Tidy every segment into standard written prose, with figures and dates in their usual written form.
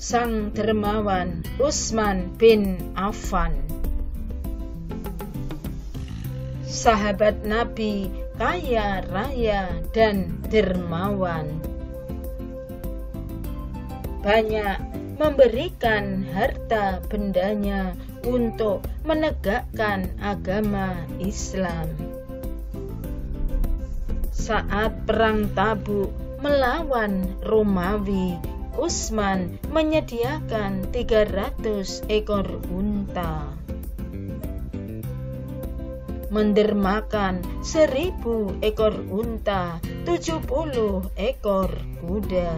sang dermawan Utsman bin Affan. Sahabat Nabi kaya raya dan dermawan, banyak memberikan harta bendanya untuk menegakkan agama Islam. Saat perang Tabuk melawan Romawi, Utsman menyediakan 300 ekor unta, mendermakan 1000 ekor unta, 70 ekor kuda,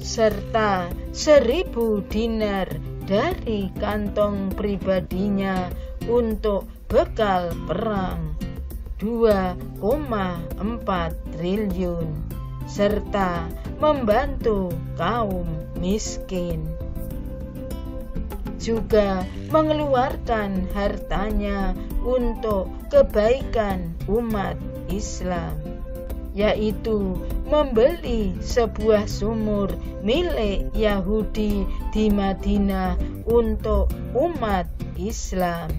serta 1000 dinar dari kantong pribadinya untuk bekal perang 2,4 triliun, serta membantu kaum miskin. Juga mengeluarkan hartanya untuk kebaikan umat Islam, yaitu membeli sebuah sumur milik Yahudi di Madinah untuk umat Islam.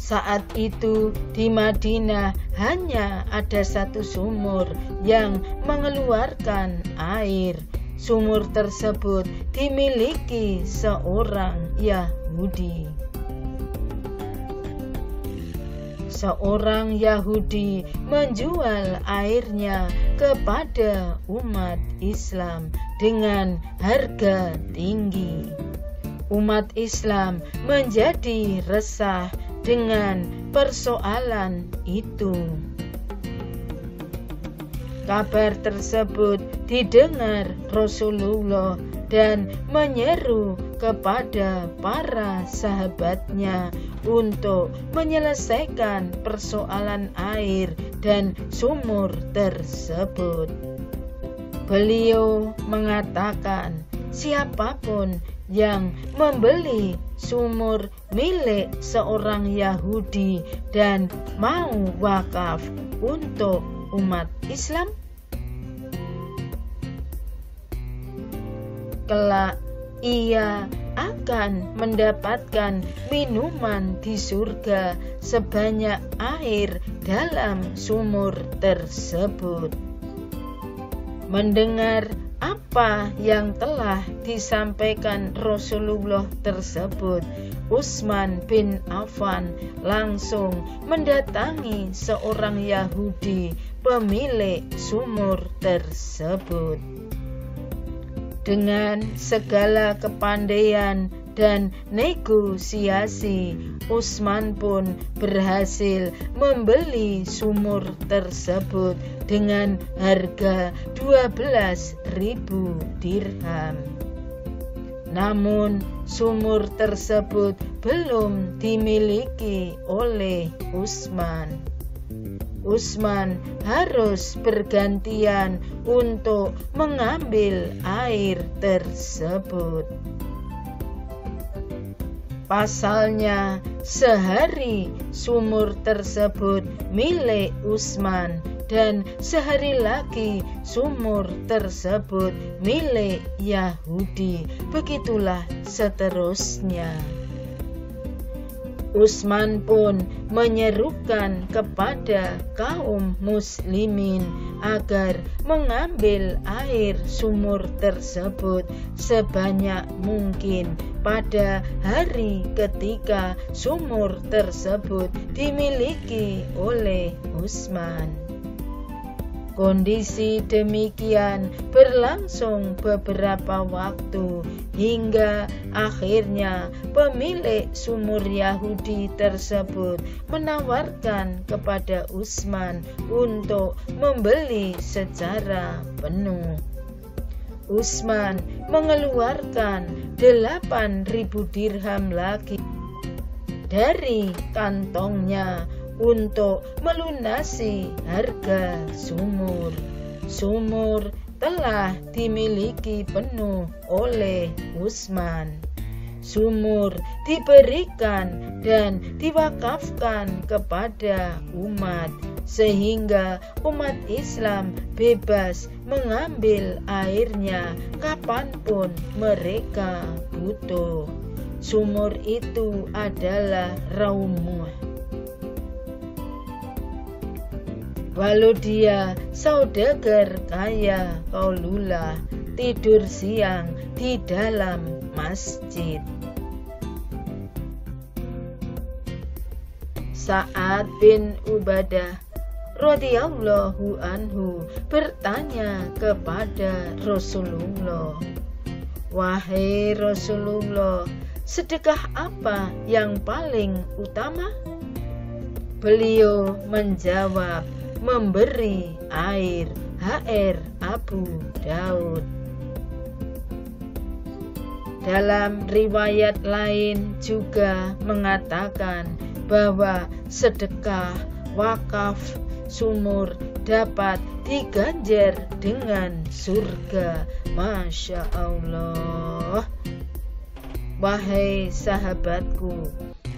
Saat itu di Madinah hanya ada satu sumur yang mengeluarkan air. Sumur tersebut dimiliki seorang Yahudi. Seorang Yahudi menjual airnya kepada umat Islam dengan harga tinggi. Umat Islam menjadi resah dengan persoalan itu. Kabar tersebut didengar Rasulullah dan menyeru kepada para sahabatnya untuk menyelesaikan persoalan air dan sumur tersebut. Beliau mengatakan, siapapun yang membeli sumur milik seorang Yahudi dan mau wakaf untuk umat Islam, kelak ia akan mendapatkan minuman di surga sebanyak air dalam sumur tersebut. Mendengar apa yang telah disampaikan Rasulullah tersebut, Utsman bin Affan langsung mendatangi seorang Yahudi pemilik sumur tersebut. Dengan segala kepandaian dan negosiasi, Utsman pun berhasil membeli sumur tersebut dengan harga 12.000 dirham. Namun sumur tersebut belum dimiliki oleh Utsman. Utsman harus bergantian untuk mengambil air tersebut. Pasalnya, sehari sumur tersebut milik Utsman dan sehari lagi sumur tersebut milik Yahudi. Begitulah seterusnya. Utsman pun menyerukan kepada kaum muslimin agar mengambil air sumur tersebut sebanyak mungkin pada hari ketika sumur tersebut dimiliki oleh Utsman. Kondisi demikian berlangsung beberapa waktu hingga akhirnya pemilik sumur Yahudi tersebut menawarkan kepada Utsman untuk membeli secara penuh. Utsman mengeluarkan 8.000 dirham lagi dari kantongnya untuk melunasi harga sumur. Sumur telah dimiliki penuh oleh Utsman. sumur diberikan dan diwakafkan kepada umat, sehingga umat Islam bebas mengambil airnya kapanpun mereka butuh. Sumur itu adalah Raumuh. Walau dia saudagar kaya Qaulullah, tidur siang di dalam masjid. Sa'ad bin Ubadah radhiyallahu anhu bertanya kepada Rasulullah, "Wahai Rasulullah, sedekah apa yang paling utama?" Beliau menjawab, "Memberi air." HR Abu Daud. Dalam riwayat lain juga mengatakan bahwa sedekah, wakaf, sumur dapat diganjar dengan surga. Masya Allah. Wahai sahabatku,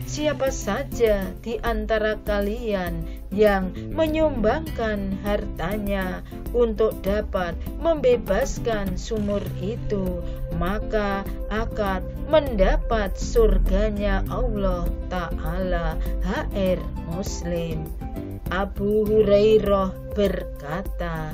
siapa saja di antara kalian yang menyumbangkan hartanya untuk dapat membebaskan sumur itu, maka akan mendapat surganya Allah Ta'ala. HR Muslim. Abu Hurairah berkata,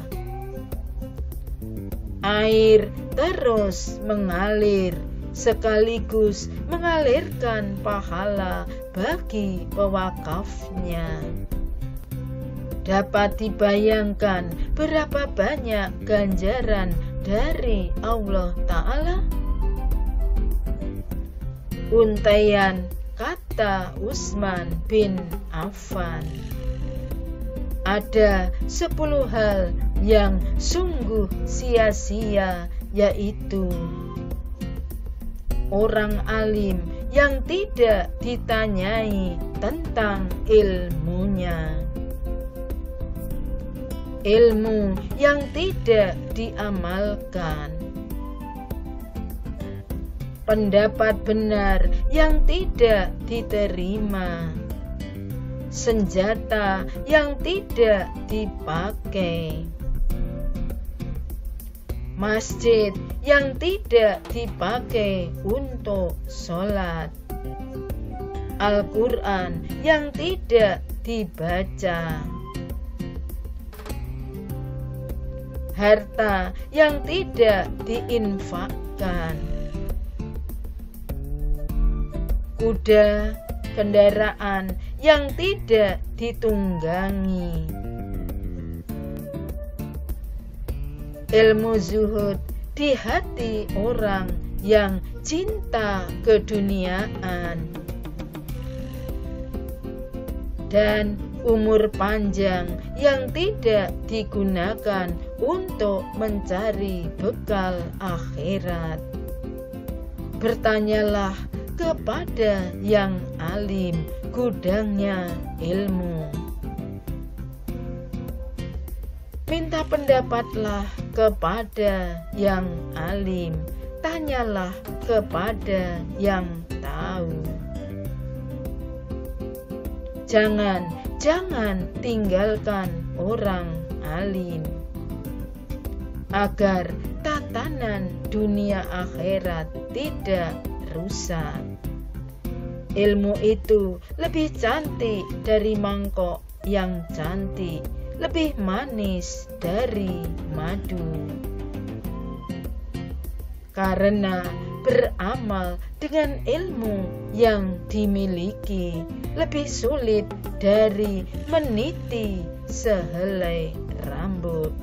air terus mengalir sekaligus mengalirkan pahala bagi pewakafnya. Dapat dibayangkan berapa banyak ganjaran dari Allah Ta'ala? Untaian kata Utsman bin Affan, ada 10 hal yang sungguh sia-sia, yaitu orang alim yang tidak ditanyai tentang ilmunya, ilmu yang tidak diamalkan, pendapat benar yang tidak diterima, senjata yang tidak dipakai, masjid yang tidak dipakai untuk sholat, Al-Quran yang tidak dibaca, harta yang tidak diinfakkan, kuda, kendaraan yang tidak ditunggangi, ilmu zuhud di hati orang yang cinta keduniaan, dan umur panjang yang tidak digunakan untuk mencari bekal akhirat. Bertanyalah kepada yang alim, gudangnya ilmu. Minta pendapatlah kepada yang alim, tanyalah kepada yang tahu. Jangan tinggalkan orang alim, agar tatanan dunia akhirat tidak rusak. Ilmu itu lebih cantik dari mangkok yang cantik, lebih manis dari madu. Karena beramal dengan ilmu yang dimiliki lebih sulit dari meniti sehelai rambut.